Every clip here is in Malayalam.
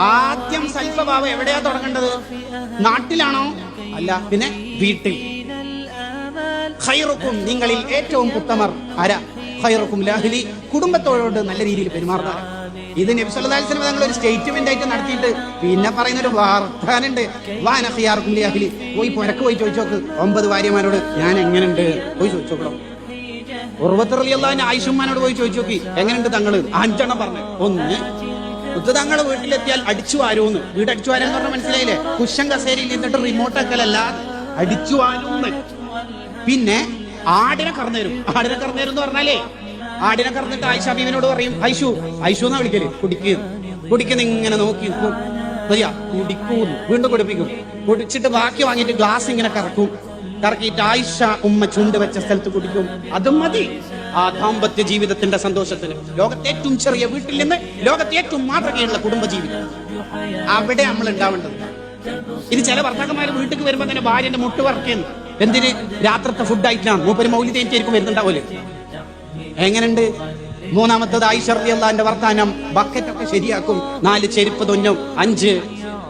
ആദ്യം സൽസ്വഭാവം എവിടെയാ തുടങ്ങേണ്ടത്? നാട്ടിലാണോ? അല്ല, പിന്നെ വീട്ടിൽ. ഖൈറുക്കും, നിങ്ങളിൽ ഏറ്റവും ഉത്തമർ ആരാ? ഖൈറുക്കും ലാഹ്ലി, കുടുംബത്തോട് നല്ല രീതിയിൽ പെരുമാറുന്നവർ. ഇത് നബി സല്ലല്ലാഹു അലൈഹി വസല്ലം തങ്ങൾ ഒരു സ്റ്റേറ്റ്മെന്റ് ആയിട്ട് നടത്തിയിട്ട് പിന്നെ പറയുന്ന ഒരു വാർത്താനുണ്ട്, വാന ഖിയാറുക്കും ലാഹ്ലി. പോയി പുരക്ക് പോയി ചോദിച്ചോക്ക് 9 ഭാര്യമാരോട് ഞാൻ എങ്ങനെയുണ്ട് പോയി ചോദിച്ചോക്കണം. ഉർവത്ത് റളിയല്ലാഹു അൻഹു ആയിഷുമ്മാനോട് പോയി ചോദിച്ചു നോക്കി എങ്ങനെയുണ്ട് തങ്ങള്. 5 എണ്ണം പറഞ്ഞു. ഒന്ന്, തങ്ങളെ വീട്ടിലെത്തിയാൽ അടിച്ചു വാരൂന്ന്. വീട് അടിച്ചു വാരെന്ന് പറഞ്ഞാൽ മനസ്സിലായില്ലേ? കുശൻ കസേരയിൽ നിന്നിട്ട് റിമോട്ട് ആക്കലല്ല, അടിച്ചു വാരൂന്ന്. പിന്നെ ആടിനെ കറന്നേരും. ആടിനെ കറന്നേരും എന്ന് പറഞ്ഞാലേ, ആടിനെ കറന്നിട്ട് ആയിഷ ബീവിനോട് പറയും, ഐഷു എന്നാ വിളിക്കല്, കുടിക്കുന്ന ഇങ്ങനെ നോക്കി കുടിക്കൂന്ന്. വീണ്ടും കുടിപ്പിക്കും. കുടിച്ചിട്ട് ബാക്കി വാങ്ങിയിട്ട് ഗ്ലാസ് ഇങ്ങനെ കറക്കിയിട്ട് ആയിഷ ഉമ്മ ചുണ്ട് വെച്ച സ്ഥലത്ത് കുടിക്കും. അതും മതി ആ ദാമ്പത്യ ജീവിതത്തിന്റെ സന്തോഷത്തിന്. ലോകത്തെ ഏറ്റവും ചെറിയ വീട്ടിൽ നിന്ന് ലോകത്തെ ഏറ്റവും മാതൃകയുള്ള കുടുംബജീവിതം, അവിടെ നമ്മൾ ഉണ്ടാവേണ്ടത്. ഇത് ചില ഭർത്താക്കന്മാർ വീട്ടിൽ വരുമ്പോ തന്നെ ഭാര്യന്റെ മുട്ട് വറക്കുന്നു. എന്തിന്? രാത്രത്തെ ഫുഡ് ആയിട്ടാണ്. മൂപ്പര് മൗലിദ് കഴിഞ്ഞിട്ടായിരിക്കും വരുന്നുണ്ടാവൂലേ. എങ്ങനെയുണ്ട്? മൂന്നാമത്തത് ആയിഷ റളിയല്ലാഹു അൻഹ വർത്താനം, ബക്കറ്റൊക്കെ ശരിയാക്കും. 4 ചെരുപ്പ് തുന്നും. 5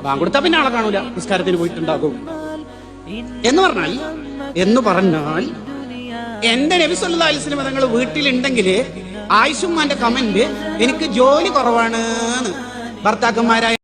ബാങ്കൊടുത്താ പിന്നെ ആളെ കാണൂല, നിസ്കാരത്തിന് പോയിട്ടുണ്ടാകും. എന്ന് പറഞ്ഞാൽ എന്റെ നബി സല്ലല്ലാഹു അലൈഹി വസല്ലം തങ്ങൾ വീട്ടിലുണ്ടെങ്കിൽ ആയിഷുമ്മാന്റെ കമന്റ്, എനിക്ക് ജോലി കുറവാണ് ഭർത്താക്കന്മാരായ